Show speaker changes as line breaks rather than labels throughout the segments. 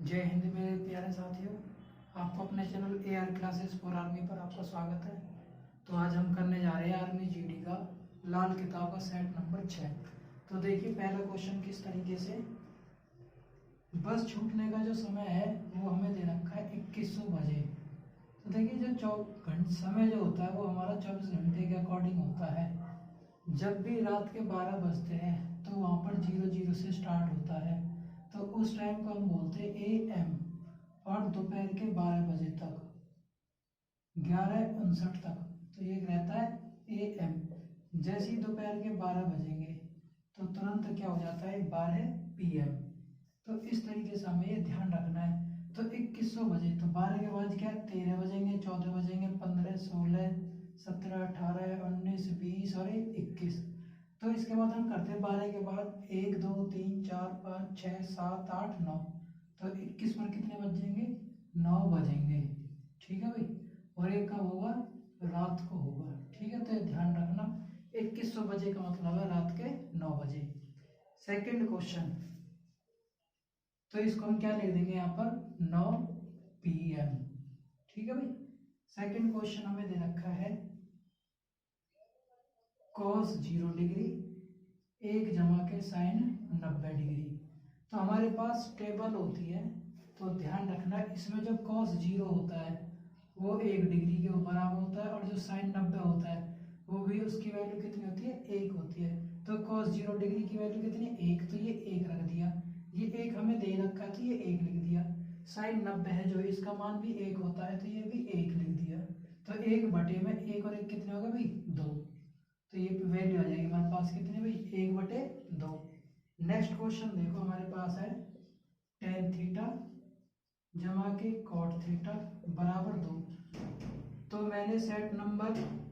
जय हिंद मेरे प्यारे साथियों। आपको अपने channel AR classes for army पर आपका स्वागत है। तो आज हम करने जा रहे हैं आर्मी जीडी का लाल किताब का सेट नंबर 6। तो देखिए पहला क्वेश्चन किस तरीके से, बस छूटने का जो समय है वो हमें दे रखा है 2100 बजे। तो देखिए जो समय जो होता है वो हमारा 24 घंटे के अकॉर्डिंग होता है। जब भी रात के 12 बजते हैं तो वहाँ पर 00 से स्टार्ट होता है, तो उस टाइम को हम बोलते हैं AM। और दोपहर के 12 बजे तक 11:59 तक तो ये रहता है AM। जैसे ही दोपहर के 12 बजेंगे तो तुरंत क्या हो जाता है 12 PM। तो इस तरीके से हमें ये ध्यान रखना है। तो 2100 बजे, तो 12 के बाद क्या 13 बजेंगे, 14 बजेंगे, 15, 16, 17, 18, 19, 20 और 21। तो इसके बाद हम करते हैं 12 के बाद 1, 2, 3, 4, 5, 6, 7, 8, 9। तो 21 पर कितने बजेंगे 9 बजेंगे। ठीक है भाई। और ये कब होगा रात को होगा। ठीक है, तो ये ध्यान रखना 2100 बजे का मतलब है रात के 9 बजे। सेकंड क्वेश्चन, तो इसको हम क्या लिख देंगे यहाँ पर 9 PM। ठीक है भाई। सेकंड क्वेश्चन हमें दे रखा है cos 0 डिग्री 1 जमा के साइन 90 डिग्री। तो हमारे पास टेबल होती है, तो ध्यान रखना इसमें जो cos 0 होता है वो 1 डिग्री के बराबर होता है, और जो साइन 90 होता है वो भी उसकी वैल्यू कितनी होती है 1 होती है। तो cos 0 डिग्री की वैल्यू कितनी 1, तो ये 1 रख दिया। ये 1 हमें दे रखा तो ये 1 लिख दिया। साइन 90 है जो इसका मान भी 1 होता है, तो ये भी 1 लिख दिया। तो 1 बटे में 1 और 1 कितने हो गए भाई 2। तो ये वैल्यू आ जाएगी हमारे पास कितने भाई 1/2। नेक्स्ट क्वेश्चन देखो हमारे पास है tan थीटा जमा के cot थीटा बराबर 2। तो मैंने सेट नंबर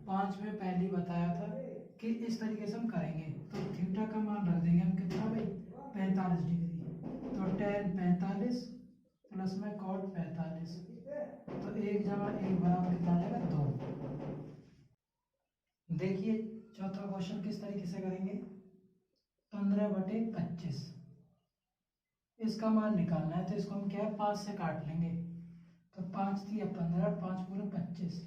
5 में पहले ही बताया था कि इस तरीके से हम करेंगे। तो थीटा का मान रख देंगे हम कितना भाई 45 डिग्री। तो tan 45 प्लस में cot 45, तो 1 जमा 1 बराबर कितना आ जाएगा 2। देखिए चौथा क्वेश्चन किस तरीके से करेंगे 15/25। इसका मान निकालना है, तो इसको हम क्या है 5 से काट लेंगे। तो 5 3 15, 5 पूरे 25।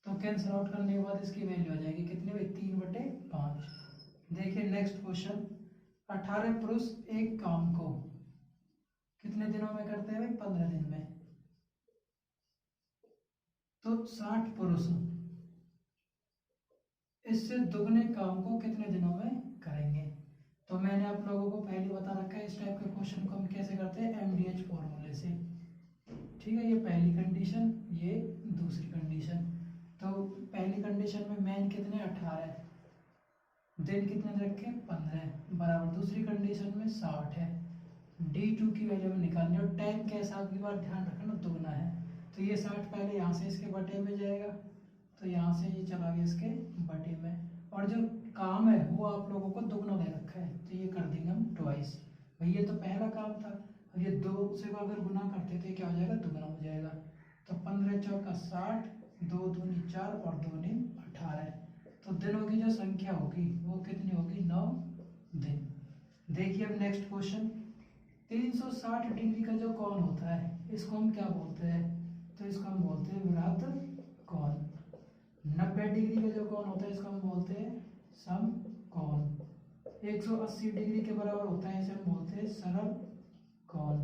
तो कैंसिल आउट करने के बाद इसकी वैल्यू आ जाएगी कितनी भाई 3/5। देखिए नेक्स्ट क्वेश्चन, 18 पुरुष एक काम को कितने दिनों में करते हैं भाई 15 दिन में। तो 60 पुरुष इससे दुगने काम को कितने दिनों में करेंगे। तो मैंने आप लोगों को पहले बता रखा है इस टाइप के क्वेश्चन को हम कैसे करते हैं MDH फॉर्मूले से। ठीक है, ये पहली कंडीशन, ये दूसरी कंडीशन। तो पहली कंडीशन में मैन कितने 18 दिन कितने रखे 15 बराबर, दूसरी कंडीशन में 60 है। D2 की वैल्यू में निकालनी है, और टाइम के हिसाब की बार ध्यान रखना दुगना है। तो ये 60 पहले यहाँ से इसके बटे में जाएगा, तो यहाँ से ये चला गया इसके बटे में, और जो काम है वो आप लोगों को दुगना दे रखा है, तो ये कर देंगे हम ट्वाइस। भाई ये तो पहला काम था, अब ये 2 से अगर गुना करते थे क्या हो जाएगा दुगना हो जाएगा। तो 15 चौका 60, 2 दूनी 4 और 2 नीम 18। तो दिनों की जो संख्या होगी वो कितनी होगी 9 दिन। देखिए अब नेक्स्ट क्वेश्चन, 360 डिग्री का जो कोण होता है इसको हम क्या बोलते हैं, तो इसको हम बोलते हैं वृत्त कोण। 90 डिग्री का जो कोण होता है इसको हम बोलते हैं समकोण। 180 डिग्री के बराबर होता है इसे हम बोलते हैं सरल कोण।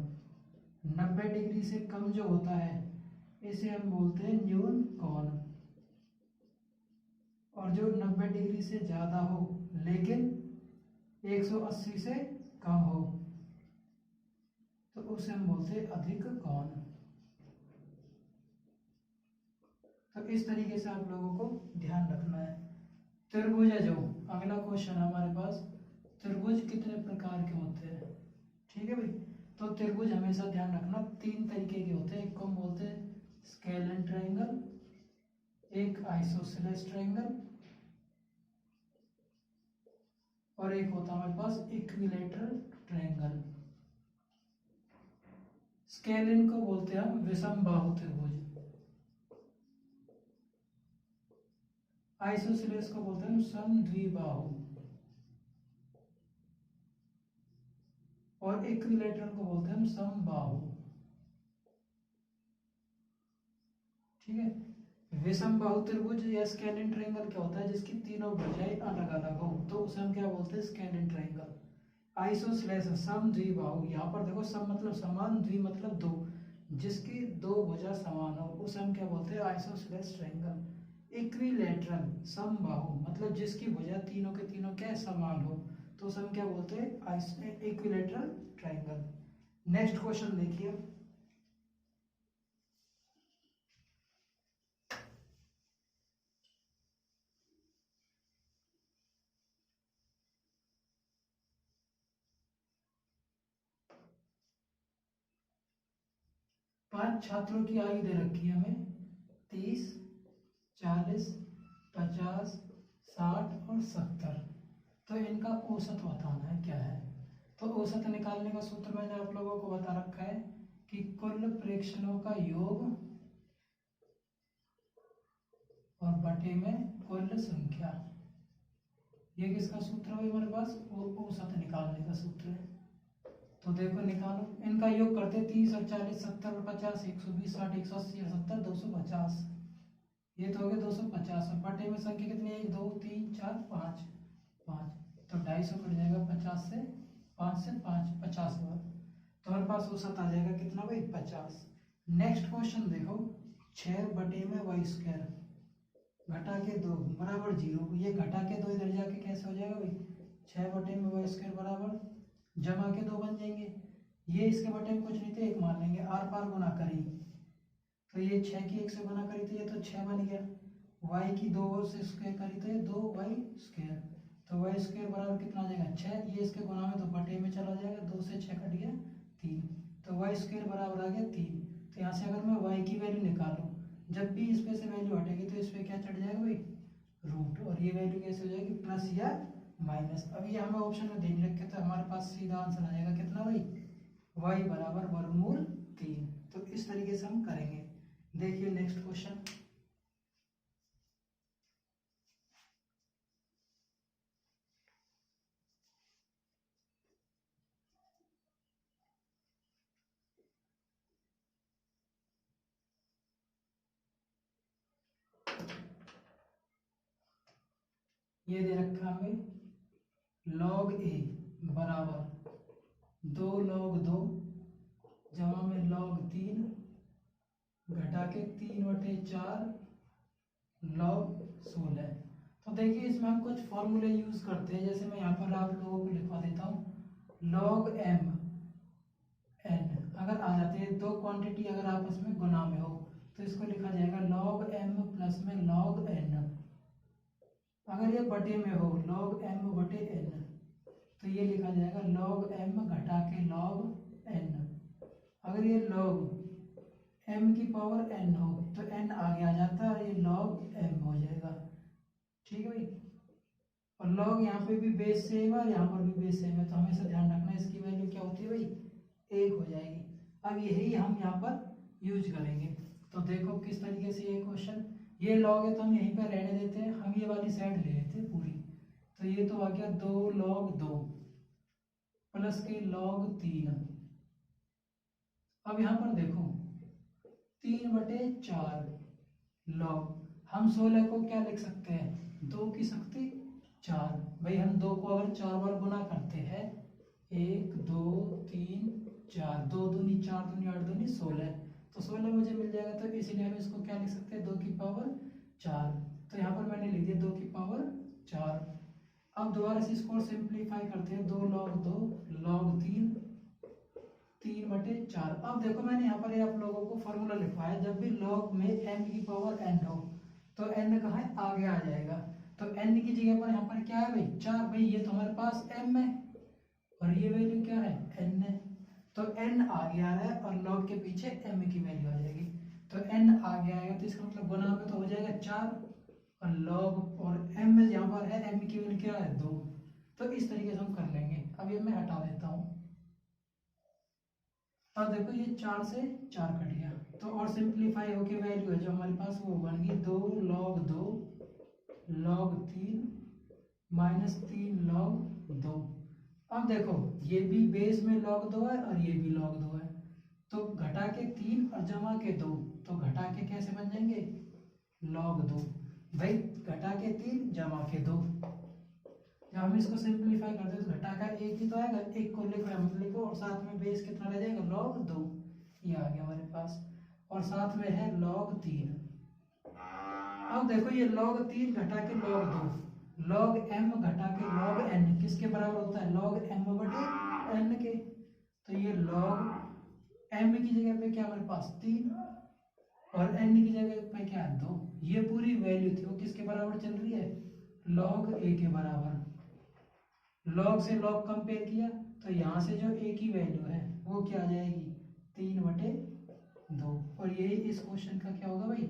90 डिग्री से कम जो होता है इसे हम बोलते हैं न्यून कोण। और जो 90 डिग्री से ज्यादा हो लेकिन 180 से कम हो तो उसे हम बोलते हैं अधिक कोण। तो इस तरीके से आप लोगों को ध्यान रखना है। त्रिभुज है जो अगला क्वेश्चन है हमारे पास, त्रिभुज कितने प्रकार के होते हैं। ठीक है भाई। तो त्रिभुज हमेशा ध्यान रखना 3 तरीके के होते हैं। एक को हम बोलते हैं स्केलेन ट्रायंगल, एक आइसोसेलेस ट्रायंगल, और एक होता है हमारे पास इक्विलैटरल ट्रायंगल। स्केलिन को बोलते हैं हम विषम बाहु त्रिभुज, आइसोसेलेस को बोलते हैं हम समद्विबाहु, और इक्विलैटरल को बोलते हैं हम समबाहु। ठीक है। विषमबाहु त्रिभुज या स्केलिन ट्रायंगल क्या होता है, जिसकी तीनों भुजाएं अलग अलग हो, तो उसे हम क्या बोलते हैं, स्केलिन ट्रायंगल। आइसोसेलेस सम द्विबाहु, यहाँ पर देखो सम मतलब समान, द्वि मतलब दो, जिसकी दो भुजा समान हो उसे हम क्या बोलते हैं, आइसोसेलेस ट्रायंगल। इक्विलैटरल समबाहु मतलब जिसकी भुजा तीनों के तीनों क्या समान हो, तो उसे हम क्या बोलते हैं, इक्विलैटरल ट्रायंगल। नेक्स्ट क्वेश्चन देखिए, पांच छात्रों की आयु दे रखी है हमें, 30, 40, 50, 60 और 70। तो इनका औसत बताना है क्या है। तो औसत निकालने का सूत्र मैंने आप लोगों को बता रखा है कि कुल प्रेक्षणों का योग और बटे में कुल संख्या। ये किसका सूत्र है हमारे पास, औसत निकालने का सूत्र है। तो देखो निकालो, इनका योग करते 30 और 40, 70 और 50, 120, 60, 180 और 70, 250। ये तो हो गया 250। और बटे में संख्या कितनी है, 1 2 3 4 5 5, तो 250 कट जाएगा 50 से, 5 से 5 50 बार। तो हमारे पास औसत आ जाएगा कितना भाई, 50। नेक्स्ट क्वेश्चन देखो, 6 बटे में वाई स्क्वायर घटा के 2 बराबर 0। ये घटा के 2 इधर जाके कैसे हो जाएगा भाई, 6 बटे में वाई स्क्वायर बराबर जमा के 2 बन जाएंगे। ये इसके बटे में कुछ नहीं थे, 1 मान लेंगे, आर पार गुना करी तो ये 6 की 1 से गुना करी तो ये तो 6 बन गया। y की 2 से स्क्वायर करी तो ये 2y स्क्वायर, तो y स्क्वायर बराबर कितना आ जाएगा, 6। ये इसके गुना में तो बटे में चला जाएगा, 2 से 6 कट गया 3, तो y स्क्वायर बराबर आ गया 3। तो यहाँ से अगर मैं y की वैल्यू निकालूं, जब भी इस पे से वैल्यू हटेगी तो इस पे क्या चढ़ जाएगा भाई, रूट, और ये वैल्यू कैसे हो जाएगी, प्लस या माइनस। अब ये हमें ऑप्शन में दे नहीं रखे, तो हमारे पास सीधा आंसर आ जाएगा कितना भाई, y बराबर वर्गमूल 3। तो इस तरीके से हम करेंगे। देखिए नेक्स्ट क्वेश्चन, ये दे रखा हमें log a बराबर 2 log 2 जमा में log 3 घटा के 3/4 log 16। तो देखिए इसमें हम कुछ फॉर्मूले यूज करते हैं, जैसे मैं यहाँ पर आप लोगों को लिखवा देता हूँ, log m n अगर आ जाते हैं, दो क्वांटिटी अगर आपस में गुना में हो तो इसको लिखा जाएगा log m प्लस में log n। अगर ये बटे में हो log m बटे n, तो ये लिखा जाएगा log m घटा के log n। अगर ये log m की पावर n हो तो n आगे आ जाता है और ये log m हो जाएगा, ठीक है भाई। और log यहाँ पे भी बेस सेम है और यहाँ पर भी बेस सेम है, तो हमेशा ध्यान रखना इसकी वैल्यू क्या होती है भाई, 1 हो जाएगी। अब यही हम यहाँ पर यूज करेंगे। तो देखो किस तरीके से ये क्वेश्चन, ये log है तो हम यहीं पर रहने देते हैं, हम ये वाली साइड ले लेते हैं पूरी। तो ये तो आ गया 2 log 2 प्लस के log 3। अब यहाँ पर देखो 3/4 log, हम 16 को क्या लिख सकते हैं, 2 की शक्ति 4। भाई हम 2 को अगर 4 बार गुना करते हैं, 1 2 3 4, 2 दूनी 4 दूनी 8 दूनी 16, तो 16 मुझे मिल जाएगा। तो इसीलिए हम इसको क्या लिख सकते हैं, 2 की पावर 4। तो यहाँ पर मैंने लिख दिया 2 की पावर 4। अब दोबारा से इसको सिंप्लीफाई करते हैं, 2 log 2 log 3/4। अब देखो मैंने यहाँ पर आप लोगों को फॉर्मूला लिखवाया, जब भी log में m की पावर n हो तो n कहाँ है, आगे आ जाएगा। तो n की जगह पर यहाँ पर क्या है भाई, 4। भाई ये तो हमारे पास m है और ये वैल्यू क्या है, n है, तो n आगे आ रहा है और log के पीछे m की वैल्यू आ जाएगी। तो n आगे आएगा तो इसका मतलब गुना में तो हो जाएगा 4, और log और m में यहाँ पर है m की वैल्यू क्या है, 2। तो इस तरीके से हम कर लेंगे। अब ये मैं हटा देता हूँ। अब देखो ये 4 से 4 कट गया, तो और सिंप्लीफाई होके वैल्यू है जो हमारे पास वो बन गई 2 log 2 log 3 माइनस 3 log 2। अब देखो ये भी बेस में log 2 है और ये भी log 2 है, तो घटा के 3 और जमा के 2, तो घटा के कैसे बन जाएंगे, log 2। भाई घटा के 3 जमा के 2, जब हम इसको सिंप्लीफाई करते हैं तो घटा का एक ही तो आएगा, एक को लिखो मत लिखो, और साथ में बेस कितना रह जाएगा, log 2, ये आ गया हमारे पास, और साथ में है log 3। अब देखो ये log 3 घटा के log 2, log m घटा के log n किसके बराबर होता है, log m बटे n के। तो ये log m की जगह पे क्या हमारे पास 3, और n की जगह पे क्या है 2। ये पूरी वैल्यू थी वो किसके बराबर चल रही है, log a के बराबर। log से log कंपेयर किया तो यहाँ से जो a की वैल्यू है वो क्या आ जाएगी, 3/2, और यही इस क्वेश्चन का क्या होगा भाई,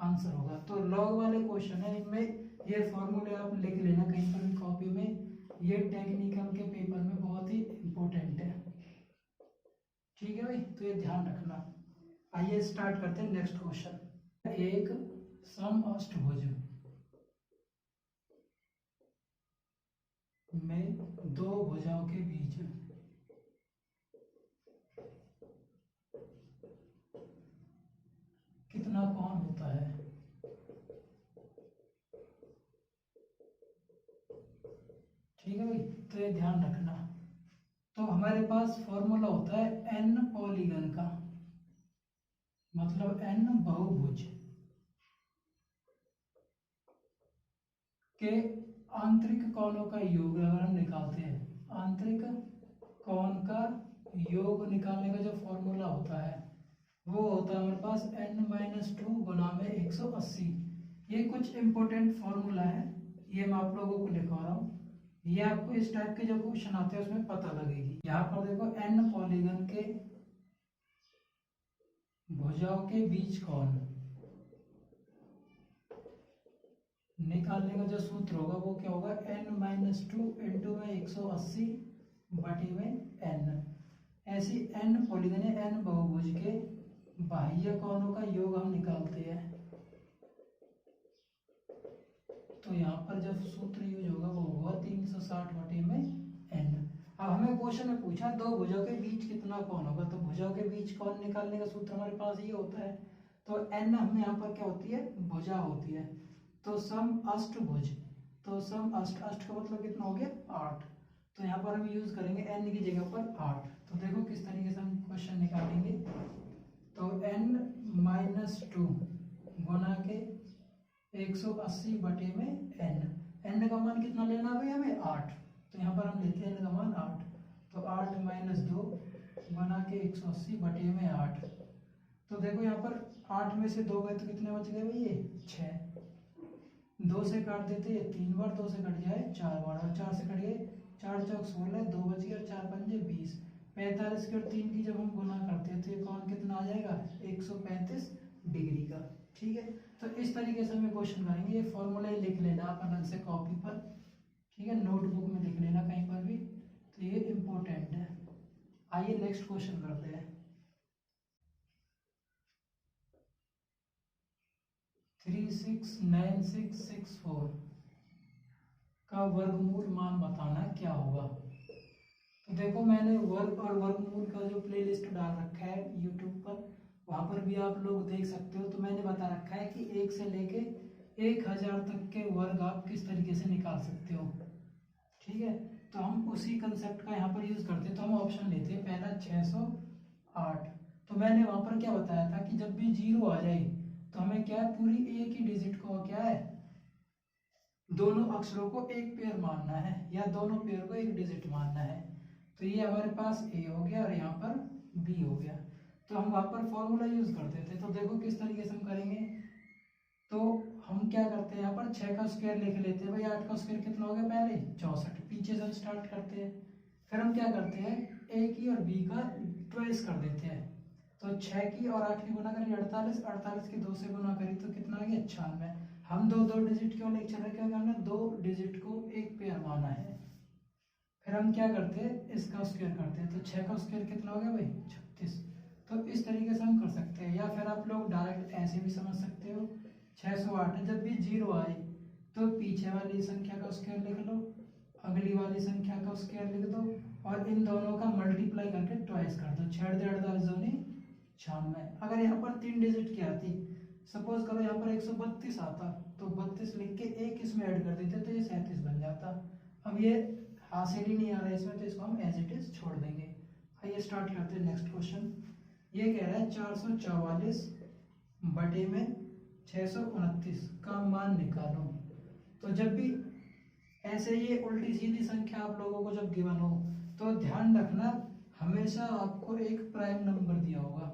आंसर होगा। तो log वाले क्वेश्चन है, इनमें ये फॉर्मूले आप लिख लेना कहीं पर भी कॉपी में, ये टेक्निकल के पेपर में बहुत ही इंपॉर्टेंट है। ठीक है भाई, तो ये ध्यान रखना। आइए स्टार्ट करते हैं नेक्स्ट क्वेश्चन। एक समअष्टभुज में दो भुजाओं के बीच कितना कोण होता है। ठीक है भाई, तो ये ध्यान रखना। तो हमारे पास फॉर्मूला होता है एन पॉलीगन का, मतलब एन बहुभुज के आंतरिक कोणों का योग अगर हम निकालते हैं, आंतरिक कोण का योग निकालने का जो फॉर्मूला होता है वो होता है हमारे पास n-2 गुना में 180। ये कुछ इंपॉर्टेंट फॉर्मूला है, ये मैं आप लोगों को लिखवा रहा हूँ, ये आपको इस टाइप के जो क्वेश्चन आते हैं उसमें पता लगेगी। यहाँ पर देखो n पॉलीगन के भुजाओं के बीच कोण निकालने का जो सूत्र होगा वो क्या होगा, n-2 इंटू में 180 बटे में n। ऐसी n पॉलीगन है, n बहुभुज के बाह्य कोणों का योग हम निकालते हैं, तो यहाँ पर जब सूत्र यूज होगा वो होगा 360 बटे में n। अब हमें क्वेश्चन में पूछा दो भुजाओं के बीच कितना कोण होगा, तो भुजाओं के बीच कोण निकालने का सूत्र हमारे पास ये होता है। तो n हमें यहाँ पर क्या होती है, भुजा होती है। तो सम अष्टभुज, तो सम अष्ट, अष्ट का मतलब कितना हो गया 8, तो यहाँ पर हम यूज करेंगे n की जगह पर 8। तो देखो किस तरीके से हम क्वेश्चन निकालेंगे। तो n-2 गुना के 180 बटे में n का मान कितना लेना है हमें 8, तो यहाँ पर हम लेते हैं n का मान 8। तो 8-2 गुना के 180 बटे में 8। तो देखो यहाँ पर 8 में से 2 गए तो कितने बच गए भाई, ये 6। 2 से काट देते हैं 3 बार, 2 से कट जाए 4 बार, और 4 से कट गए 4 चौक 16, 2 बच गए, 4 पंजे 20। 45 की और 3 की जब हम गुना करते हैं तो ये कौन कितना आ जाएगा, 135 डिग्री का। ठीक है, तो इस तरीके से हमें क्वेश्चन करेंगे। ये फॉर्मूला लिख लेना आप अलग से कॉपी पर, ठीक है, नोटबुक में लिख लेना कहीं पर भी, तो ये इम्पोर्टेंट है। आइए नेक्स्ट क्वेश्चन करते हैं। 369664 का वर्गमूल मान बताना क्या होगा। तो देखो मैंने वर्ग और वर्गमूल का जो प्लेलिस्ट डाल रखा है यूट्यूब पर, वहाँ पर भी आप लोग देख सकते हो। तो मैंने बता रखा है कि 1 से लेके 1000 तक के वर्ग आप किस तरीके से निकाल सकते हो। ठीक है, तो हम उसी कंसेप्ट का यहाँ पर यूज करते हैं। तो हम ऑप्शन लेते हैं पहला 608। तो मैंने वहाँ पर क्या बताया था कि जब भी 0 आ जाए तो हमें क्या है, पूरी एक ही डिजिट को क्या है, दोनों अक्षरों को एक पेयर मानना है, या दोनों पेयर को एक डिजिट मानना है। तो ये हमारे पास ए हो गया और यहाँ पर बी हो गया। तो हम वहाँ पर फॉर्मूला यूज करते थे। तो देखो किस तरीके से हम करेंगे। तो हम क्या करते हैं, यहाँ पर 6 का स्क्वायर लिख लेते हैं। भाई 8 का स्क्वायर कितना हो गया, पहले 64, पीछे से हम स्टार्ट करते हैं। फिर हम क्या करते हैं, ए की और बी का ट्वाइस कर देते हैं। तो 6 की और 8 की गुना करी 48, 48 की 2 से गुना करी तो कितना आ गया 96। हम दो डिजिट क्यों लेके चल रहे, क्योंकि हमने 2 डिजिट को एक पेयर माना है। फिर हम क्या करते हैं, इसका स्क्वायर करते हैं। तो 6 का स्क्वायर कितना हो गया भाई 36। तो इस तरीके से हम कर सकते हैं, या फिर आप लोग डायरेक्ट ऐसे भी समझ सकते हो। 608 है, जब भी 0 आए तो पीछे वाली संख्या का स्क्वायर लिख लो, अगली वाली संख्या का स्क्वायर लिख दो, और इन दोनों का मल्टीप्लाई करके ट्वाइस कर दो। 6 48 दूनी 96। अगर यहाँ पर 3 डिजिट की आती, सपोज करो यहाँ पर 132 आता, तो 32 लिख के एक इसमें ऐड कर देते तो ये 37 बन जाता। अब ये हासिल ही नहीं आ रहा है इसमें, तो इसको हम एज इट इज छोड़ देंगे। आइए स्टार्ट करते हैं नेक्स्ट क्वेश्चन। ये कह रहा है 444 बटे में 629 का मान निकालो। तो जब भी ऐसे ये उल्टी सीधी संख्या आप लोगों को जब गिवन हो तो ध्यान रखना, हमेशा आपको एक प्राइम नंबर दिया होगा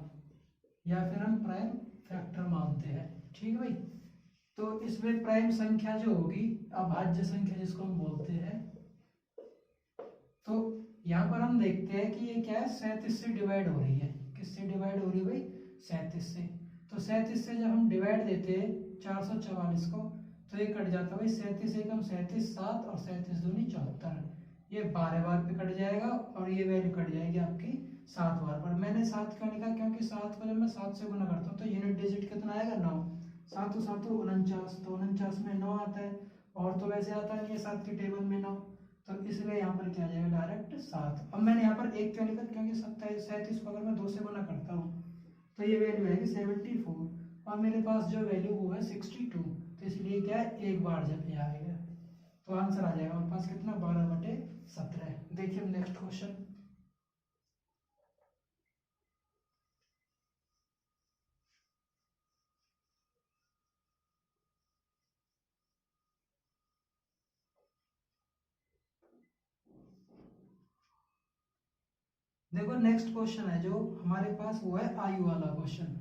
या फिर हम प्राइम फैक्टर मानते हैं, ठीक है भाई। तो इसमें प्राइम संख्या जो होगी, अभाज्य संख्या जिसको हम बोलते हैं, तो यहाँ पर हम देखते हैं कि ये क्या है, 37 से डिवाइड हो रही है। किससे डिवाइड हो रही है भाई? 37 से। तो 37 से जब हम डिवाइड देते हैं 444 को, तो ये कट जाता है भाई 37 एकम 37, 7 और 37 दूनी 74। ये 12 बार पे कट जाएगा और ये वैल्यू कट जाएगी आपकी 7 बार पर। मैंने 7 क्यों लिखा? क्योंकि 7 को जब मैं 7 से गुना करता हूँ तो यूनिट डिजिट कितना आएगा? 9। 7 7 49, तो 49 में 9 आता है, और तो वैसे आता नहीं है 7 की टेबल में 9, तो इसलिए यहाँ पर क्या आ जाएगा? डायरेक्ट 7। अब मैंने यहाँ पर 1 क्यों लिखा? क्योंकि 37 को अगर मैं 2 से गुना करता हूँ तो ये वैल्यू आएगी 74, और मेरे पास जो वैल्यू वो है 62, तो इसलिए क्या है, एक बार जब ये आएगा तो आंसर आ जाएगा हमारे पास कितना? 12/17। देखिए नेक्स्ट क्वेश्चन। देखो नेक्स्ट क्वेश्चन है जो हमारे पास, वो है आयु वाला क्वेश्चन,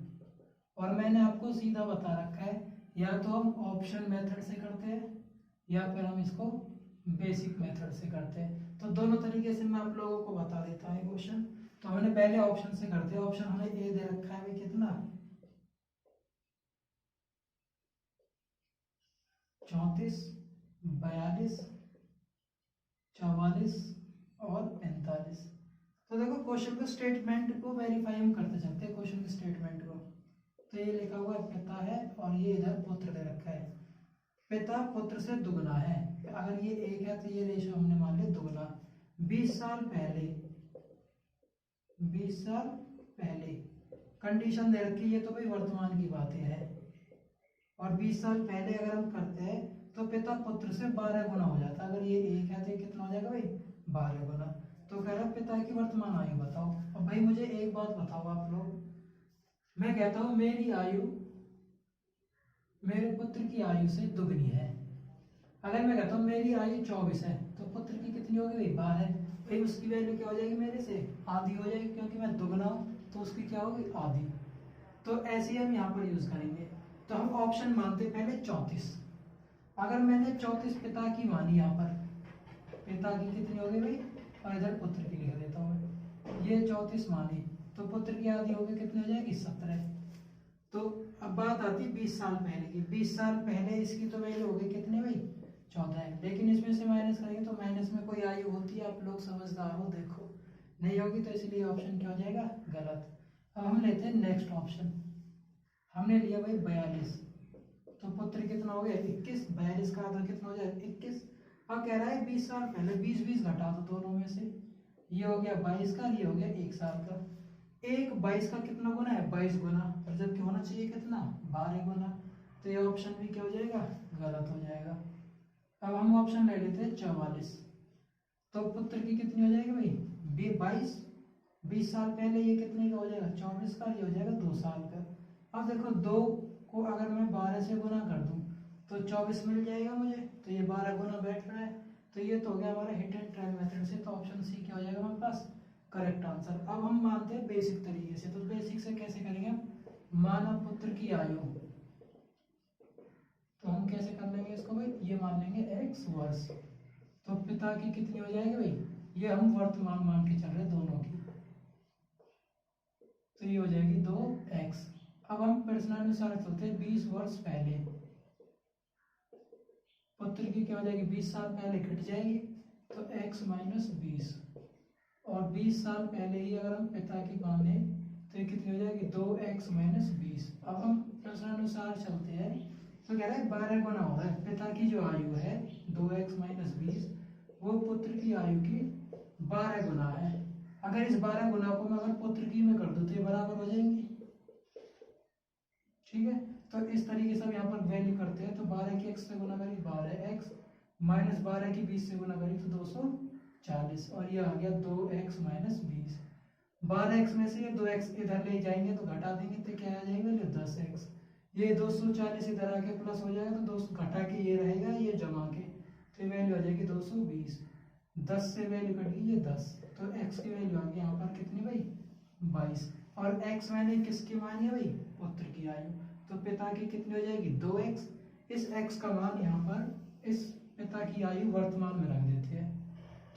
और मैंने आपको सीधा बता रखा है, या तो हम ऑप्शन मेथड से करते हैं या फिर हम इसको बेसिक मेथड से करते हैं। तो दोनों तरीके से मैं आप लोगों को बता देता हूँ क्वेश्चन। तो हमने पहले ऑप्शन से करते हैं। ऑप्शन हमें ए दे रखा है भाई कितना? 34, 42, 44 और 45। तो देखो क्वेश्चन के स्टेटमेंट को वेरीफाई हम करते चलते हैं, क्वेश्चन के स्टेटमेंट को। तो ये लिखा हुआ है पिता है और ये इधर पुत्र दे रखा है। पिता पुत्र से दुगना है, अगर ये 1 है तो ये रेशो हमने मान लिया दुगना। 20 साल पहले, 20 साल पहले कंडीशन दे रखी है, ये तो भाई वर्तमान की बातें है। और 20 साल पहले अगर हम करते हैं तो पिता पुत्र से 12 गुना हो जाता है। अगर ये 1 है तो ये कितना हो जाएगा भाई? 12 गुना। तो कह रहा पिता की वर्तमान आयु बताओ। अब भाई मुझे एक बात बताओ आप लोग, मैं कहता हूं मेरी आयु मेरे पुत्र की आयु से दुगनी है। अगर मैं कहता हूं मेरी आयु 24 है तो पुत्र की कितनी होगी भाई? 12। भाई उसकी वैल्यू क्या हो जाएगी? मेरे से आधी हो जाएगी, क्योंकि मैं दुगना हूं तो उसकी क्या होगी? आधी। तो ऐसे ही हम यहाँ पर यूज करेंगे। तो हम ऑप्शन मानते पहले 34। अगर मैंने 34 पिता की मानी, यहाँ पर पिता की कितनी होगी भाई? और इधर पुत्र की लिख देता हूँ मैं। ये 34 मानी तो पुत्र की आधी होगी, कितनी हो जाएगी? 17। तो अब बात आती है 20 साल पहले की। 20 साल पहले इसकी तो वैल्यू होगी कितनी भाई? 14। लेकिन इसमें से माइनस करेंगे तो माइनस में कोई आयु होती है? आप लोग समझदार हो, देखो नहीं होगी, तो इसलिए ऑप्शन क्या हो जाएगा? गलत। अब हम लेते हैं नेक्स्ट ऑप्शन। हमने लिया भाई 42, तो पुत्र कितना हो गया? 21। 42 का आधा कितना हो जाएगा? 21। अब कह रहा है 20 साल पहले, 20 घटा दो दोनों में से, ये हो गया 22 का, ये हो गया 1 साल का। एक 22 का कितना गुना है? 22 गुना, और जबकि होना चाहिए कितना? 12 गुना। तो ये ऑप्शन भी क्या हो जाएगा? गलत हो जाएगा। अब हम ऑप्शन ले लेते हैं 44। तो पुत्र की कितनी हो जाएगी भाई? 22। 20 साल पहले ये कितने का हो जाएगा? 24 का, ये हो जाएगा 2 साल का। अब देखो 2 को अगर मैं 12 से गुना कर दूं तो 24 मिल जाएगा मुझे, तो ये 12 गुना बैठ रहा है। तो ये तो हो गया हमारा हिट एंड ट्रायल मेथड से, तो ऑप्शन सी क्या हो जाएगा हमारे पास? Correct answer. अब हम मानते हैं बेसिक तरीके से। तो बेसिक से कैसे करेंगे हम? मानव पुत्र की आयु, तो हम कैसे कर लेंगे इसको भाई? ये मान लेंगे x वर्ष। तो पिता की कितनी हो जाएगी भाई? ये हम वर्तमान मान के चल रहे दोनों की, तो ये हो जाएगी 2x। अब हम प्रश्नानुसार चलते हैं 20 वर्ष पहले। पुत्र की क्या हो जाएगी? 20 साल पहले कट जाएगी, तो x माइनस 20। और 20 साल पहले ही अगर हम पिता की माने तो ये कितनी हो जाएगी? 2x minus 20। अब हम प्रश्नानुसार चलते हैं, तो कह रहा है 12 गुना हो रहा है। पिता की जो आयु है 2x माइनस 20, वो पुत्र की आयु की 12 गुना है। अगर इस 12 गुना को मैं अगर पुत्र की में कर दूं तो ये बराबर हो जाएंगे, ठीक है, तो इस तरीके से अब यहाँ पर वैल्यू करते हैं। तो 12 की x से गुना करी 12x माइनस 12 की 20 से गुना करी तो 240, और ये आ गया 2x माइनस 20। 12x में से ये 2x इधर ले जाएंगे तो घटा देंगे तो क्या आ जाएगा, ये 10x। ये 240 इधर आके प्लस हो जाएगा तो 200 घटा के ये रहेगा, ये जमा के, तो ये वैल्यू आ जाएगी 220। 10 से वैल्यू कट गई ये 10, तो x की वैल्यू आ गई यहाँ पर कितनी भाई, 22। और x मैंने किसकी मानी है भाई, पुत्र की आयु, तो पिता की कितनी हो जाएगी 2x। इस x का मान यहाँ पर इस पिता की आयु वर्तमान में रख देते हैं,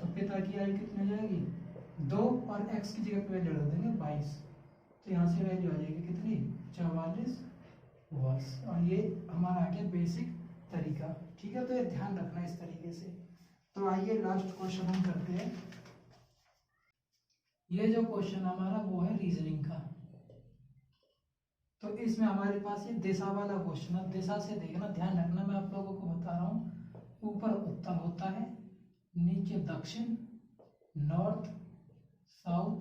तो पिता की आयु कितनी हो जाएगी 2, और x की जगह पे वैल्यू रख देंगे 22, तो यहाँ से वैल्यू आ जाएगी कितनी 44 वर्ष। और ये हमारा आ गया बेसिक तरीका। ठीक है, तो ये ध्यान रखना इस तरीके से। तो आइए लास्ट क्वेश्चन हम करते हैं। ये जो क्वेश्चन हमारा वो है रीजनिंग का। तो इसमें हमारे पास ये दिशा वाला क्वेश्चन है, दिशा से देखना, ध्यान रखना, मैं आप लोगों को बता रहा हूँ। ऊपर उत्तर होता है, नीचे दक्षिण, नॉर्थ, साउथ,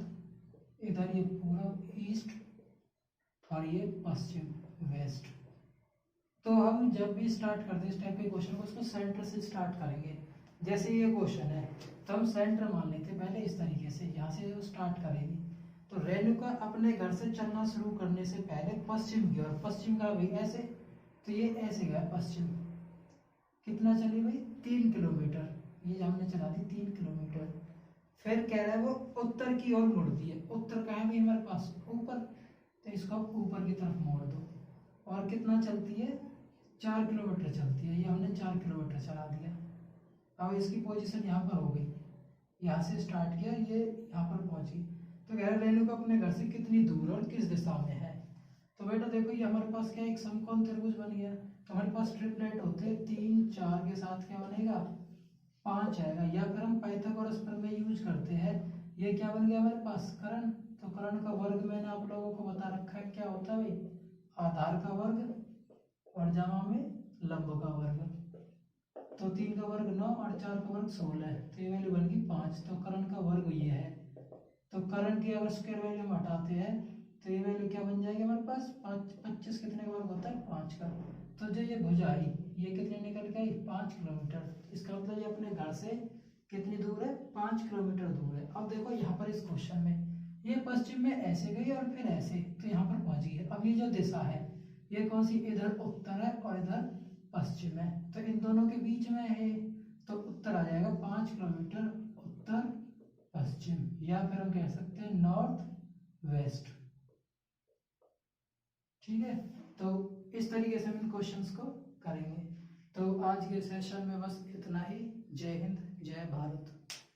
इधर ये पूरब ईस्ट, और ये पश्चिम वेस्ट। तो हम जब भी स्टार्ट करते हैं इस टाइप के क्वेश्चन को, उसको सेंटर से स्टार्ट करेंगे। जैसे ये क्वेश्चन है तो हम सेंटर मान लेते हैं पहले इस तरीके से, यहाँ से वो स्टार्ट करेगी। तो रेणुका अपने घर से चलना शुरू करने से पहले पश्चिम की ओर, पश्चिम का भी ऐसे, तो ये ऐसे गया पश्चिम, कितना चली भाई 3 किलोमीटर, ये हमने चला दी 3 किलोमीटर। फिर कह रहा है वो उत्तर की ओर मुड़ती है, उत्तर कहाँ है भाई हमारे पास ऊपर, तो इसको आप ऊपर की तरफ मोड़ दो। और कितना चलती है 4 किलोमीटर चलती है, ये हमने 4 किलोमीटर चला दिया। अब इसकी पोजीशन यहाँ पर हो गई, यहाँ से स्टार्ट किया, ये यहाँ पर पहुंची। तो कह रहे रेणुका अपने घर से कितनी दूर और किस दिशा में है। तो बेटा देखो ये हमारे पास क्या एक समकोण त्रिभुज बन गया। तो हमारे पास ट्रिपलेट होते हैं, 3 4 के साथ क्या बनेगा 5 आएगा, या फिर हम पाइथागोरस प्रमेय यूज करते हैं। ये क्या बन गया हमारे पास कर्ण। तो कर्ण का वर्ग मैंने आप लोगों को बता रखा है क्या होता है भाई, आधार का वर्ग और जमा में लंब का वर्ग। तो 3 का वर्ग 9 और 4 का वर्ग 16, तो ये वैल्यू बन गई 5। तो कर्ण का वर्ग ये है। तो कर्ण की अगर स्क्वायर वैल्यू हम हटाते हैं तो ये वैल्यू क्या बन जाएगी हमारे पास 25 कितने का वर्ग होता है 5 का। तो जो ये भुजा आई ये कितने निकल के आई 5 किलोमीटर। इसका मतलब ये अपने घर से कितनी दूर है 5 किलोमीटर दूर है। अब देखो यहाँ पर इस क्वेश्चन में ये पश्चिम में ऐसे गई और फिर ऐसे, तो यहाँ पर पहुंच गई। अब ये जो दिशा है ये कौन सी, इधर उत्तर है और इधर पश्चिम है, तो इन दोनों के बीच में है, तो उत्तर आ जाएगा 5 किलोमीटर उत्तर पश्चिम, या फिर हम कह सकते हैं नॉर्थ वेस्ट। ठीक है, तो इस तरीके से हम इन क्वेश्चंस को करेंगे। तो आज के सेशन में बस इतना ही। जय हिंद, जय भारत।